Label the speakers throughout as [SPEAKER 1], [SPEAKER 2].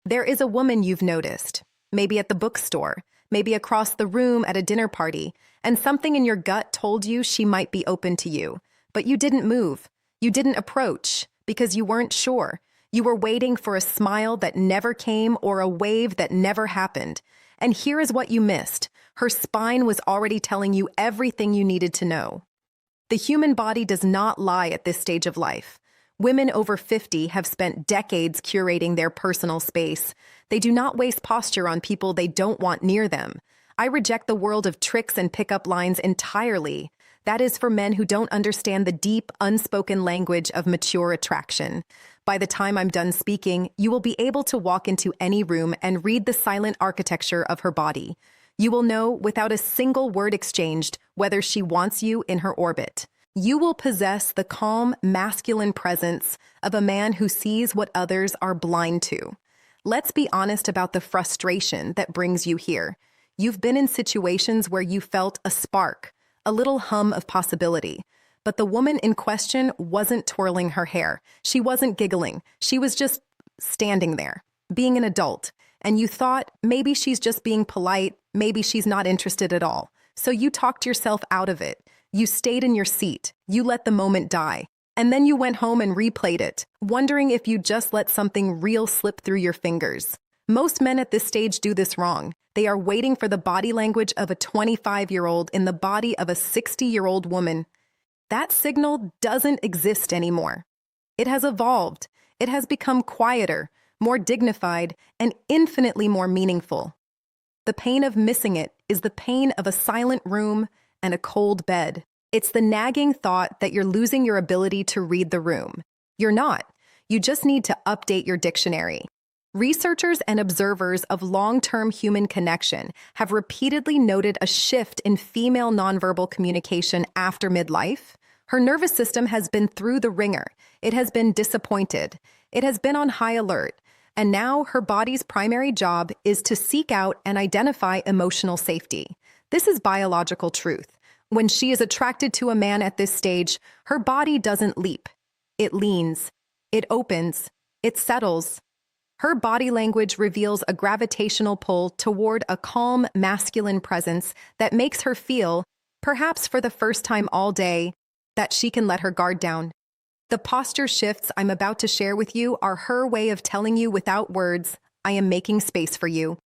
[SPEAKER 1] There is a woman you've noticed, maybe at the bookstore, maybe across the room at a dinner party, and something in your gut told you she might be open to you. But you didn't move. You didn't approach because you weren't sure. You were waiting for a smile that never came or a wave that never happened. And here is what you missed. Her spine was already telling you everything you needed to know. The human body does not lie at this stage of life. Women over 50 have spent decades curating their personal space. They do not waste posture on people they don't want near them. I reject the world of tricks and pickup lines entirely. That is for men who don't understand the deep, unspoken language of mature attraction. By the time I'm done speaking, you will be able to walk into any room and read the silent architecture of her body. You will know, without a single word exchanged, whether she wants you in her orbit. You will possess the calm, masculine presence of a man who sees what others are blind to. Let's be honest about the frustration that brings you here. You've been in situations where you felt a spark, a little hum of possibility. But the woman in question wasn't twirling her hair. She wasn't giggling. She was just standing there, being an adult. And you thought, maybe she's just being polite, maybe she's not interested at all. So you talked yourself out of it. You stayed in your seat. You let the moment die. And then you went home and replayed it, wondering if you just let something real slip through your fingers. Most men at this stage do this wrong. They are waiting for the body language of a 25-year-old in the body of a 60-year-old woman. That signal doesn't exist anymore. It has evolved. It has become quieter, more dignified, and infinitely more meaningful. The pain of missing it is the pain of a silent room and a cold bed. It's the nagging thought that you're losing your ability to read the room. You're not. You just need to update your dictionary. Researchers and observers of long-term human connection have repeatedly noted a shift in female nonverbal communication after midlife. Her nervous system has been through the ringer. It has been disappointed. It has been on high alert. And now her body's primary job is to seek out and identify emotional safety. This is biological truth. When she is attracted to a man at this stage, her body doesn't leap. It leans. It opens. It settles. Her body language reveals a gravitational pull toward a calm, masculine presence that makes her feel, perhaps for the first time all day, that she can let her guard down. The posture shifts I'm about to share with you are her way of telling you without words, I am making space for you.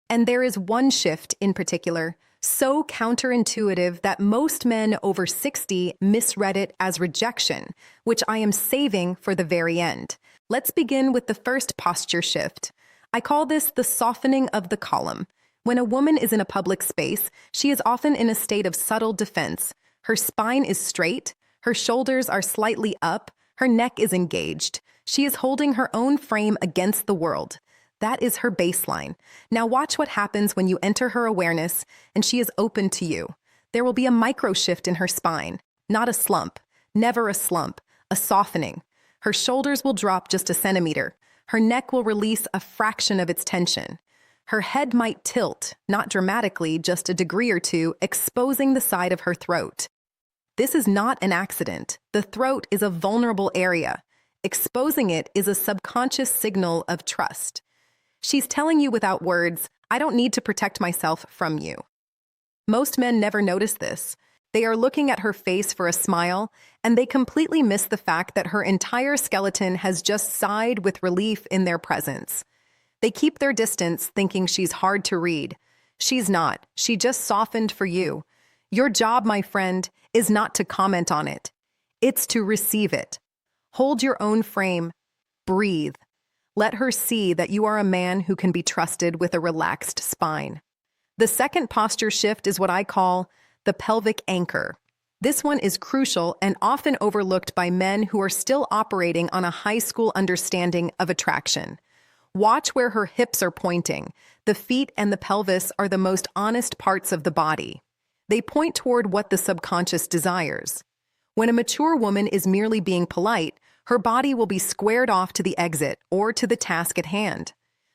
[SPEAKER 1] And there is one shift in particular, so counterintuitive that most men over 60 misread it as rejection, which I am saving for the very end. Let's begin with the first posture shift. I call this the softening of the column. When a woman is in a public space, she is often in a state of subtle defense. Her spine is straight, her shoulders are slightly up, her neck is engaged. She is holding her own frame against the world. That is her baseline. Now watch what happens when you enter her awareness and she is open to you. There will be a micro shift in her spine, not a slump, never a slump, a softening. Her shoulders will drop just a centimeter. Her neck will release a fraction of its tension. Her head might tilt, not dramatically, just a degree or two, exposing the side of her throat. This is not an accident. The throat is a vulnerable area. Exposing it is a subconscious signal of trust. She's telling you without words, I don't need to protect myself from you. Most men never notice this. They are looking at her face for a smile, and they completely miss the fact that her entire skeleton has just sighed with relief in their presence. They keep their distance, thinking she's hard to read. She's not. She just softened for you. Your job, my friend, is not to comment on it. It's to receive it. Hold your own frame. Breathe. Let her see that you are a man who can be trusted with a relaxed spine. The second posture shift is what I call the pelvic anchor. This one is crucial and often overlooked by men who are still operating on a high school understanding of attraction. Watch where her hips are pointing. The feet and the pelvis are the most honest parts of the body. They point toward what the subconscious desires. When a mature woman is merely being polite, her body will be squared off to the exit or to the task at hand.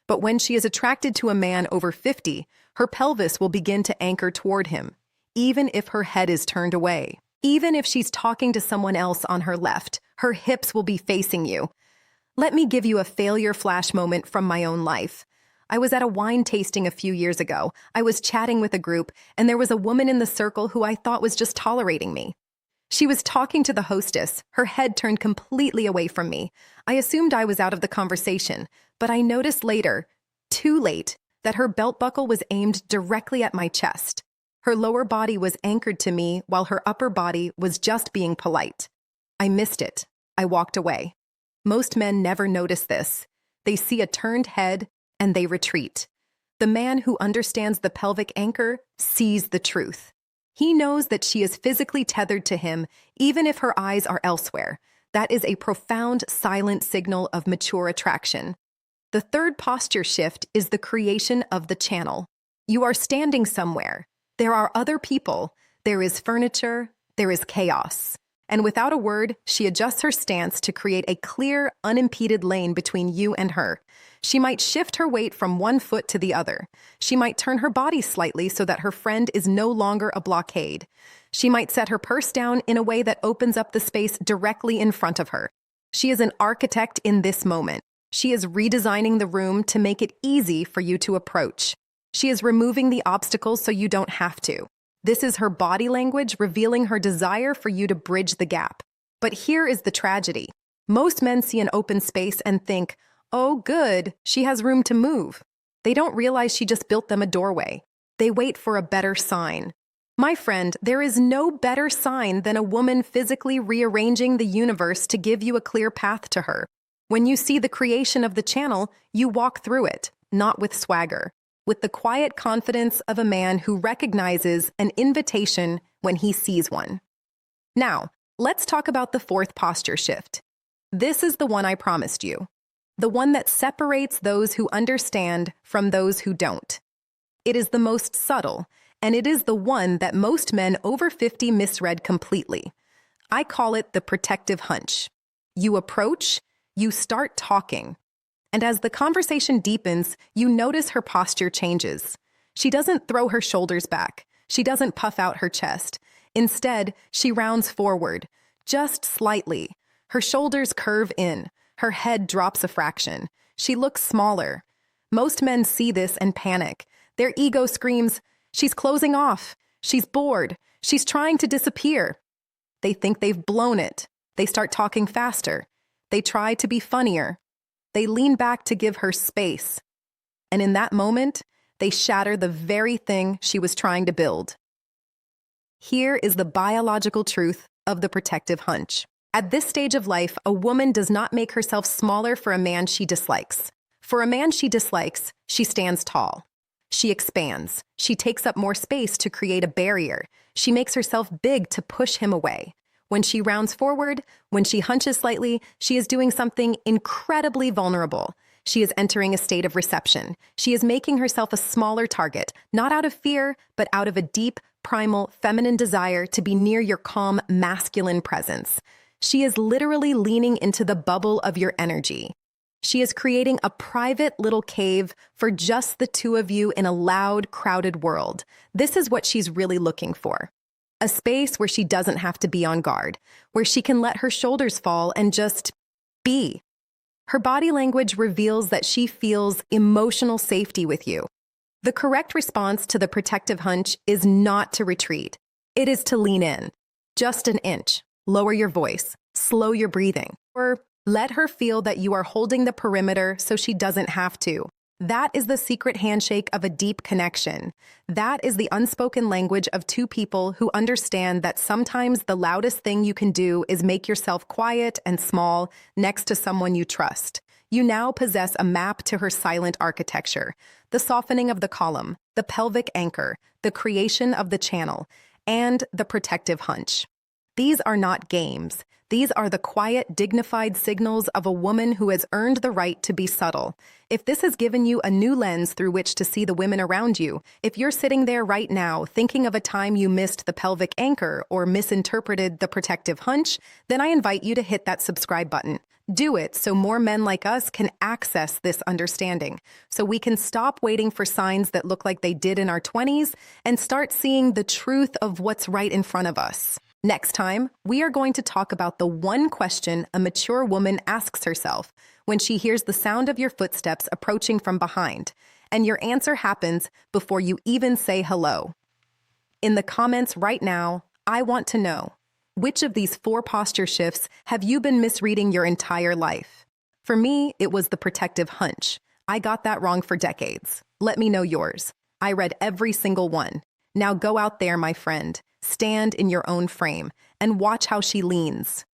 [SPEAKER 1] But when she is attracted to a man over 50, her pelvis will begin to anchor toward him, even if her head is turned away. Even if she's talking to someone else on her left, her hips will be facing you. Let me give you a failure flash moment from my own life. I was at a wine tasting a few years ago. I was chatting with a group, and there was a woman in the circle who I thought was just tolerating me. She was talking to the hostess, her head turned completely away from me. I assumed I was out of the conversation, but I noticed later, too late, that her belt buckle was aimed directly at my chest. Her lower body was anchored to me while her upper body was just being polite. I missed it. I walked away. Most men never notice this. They see a turned head and they retreat. The man who understands the pelvic anchor sees the truth. He knows that she is physically tethered to him, even if her eyes are elsewhere. That is a profound, silent signal of mature attraction. The third posture shift is the creation of the channel. You are standing somewhere. There are other people. There is furniture. There is chaos. And without a word, she adjusts her stance to create a clear, unimpeded lane between you and her. She might shift her weight from one foot to the other. She might turn her body slightly so that her friend is no longer a blockade. She might set her purse down in a way that opens up the space directly in front of her. She is an architect in this moment. She is redesigning the room to make it easy for you to approach. She is removing the obstacles so you don't have to. This is her body language revealing her desire for you to bridge the gap. But here is the tragedy. Most men see an open space and think, oh, good, she has room to move. They don't realize she just built them a doorway. They wait for a better sign. My friend, there is no better sign than a woman physically rearranging the universe to give you a clear path to her. When you see the creation of the channel, you walk through it, not with swagger, with the quiet confidence of a man who recognizes an invitation when he sees one. Now, let's talk about the fourth posture shift. This is the one I promised you, the one that separates those who understand from those who don't. It is the most subtle, and it is the one that most men over 50 misread completely. I call it the protective hunch. You approach, you start talking. And as the conversation deepens, you notice her posture changes. She doesn't throw her shoulders back. She doesn't puff out her chest. Instead, she rounds forward, just slightly. Her shoulders curve in. Her head drops a fraction. She looks smaller. Most men see this and panic. Their ego screams, she's closing off. She's bored. She's trying to disappear. They think they've blown it. They start talking faster. They try to be funnier. They lean back to give her space. And in that moment, they shatter the very thing she was trying to build. Here is the biological truth of the protective hunch. At this stage of life, a woman does not make herself smaller for a man she dislikes. For a man she dislikes, she stands tall. She expands. She takes up more space to create a barrier. She makes herself big to push him away. When she rounds forward, when she hunches slightly, she is doing something incredibly vulnerable. She is entering a state of reception. She is making herself a smaller target, not out of fear, but out of a deep, primal, feminine desire to be near your calm, masculine presence. She is literally leaning into the bubble of your energy. She is creating a private little cave for just the two of you in a loud, crowded world. This is what she's really looking for. A space where she doesn't have to be on guard, where she can let her shoulders fall and just be. Her body language reveals that she feels emotional safety with you. The correct response to the protective hunch is not to retreat. It is to lean in. Just an inch. Lower your voice. Slow your breathing. Or let her feel that you are holding the perimeter so she doesn't have to. That is the secret handshake of a deep connection. That is the unspoken language of two people who understand that sometimes the loudest thing you can do is make yourself quiet and small next to someone you trust. You now possess a map to her silent architecture, the softening of the column, the pelvic anchor, the creation of the channel, and the protective hunch. These are not games. These are the quiet, dignified signals of a woman who has earned the right to be subtle. If this has given you a new lens through which to see the women around you, if you're sitting there right now thinking of a time you missed the pelvic anchor or misinterpreted the protective hunch, then I invite you to hit that subscribe button. Do it so more men like us can access this understanding, so we can stop waiting for signs that look like they did in our 20s and start seeing the truth of what's right in front of us. Next time, we are going to talk about the one question a mature woman asks herself when she hears the sound of your footsteps approaching from behind, and your answer happens before you even say hello. In the comments right now, I want to know, which of these 4 posture shifts have you been misreading your entire life? For me, it was the protective hunch. I got that wrong for decades. Let me know yours. I read every single one. Now go out there, my friend, stand in your own frame, and watch how she leans.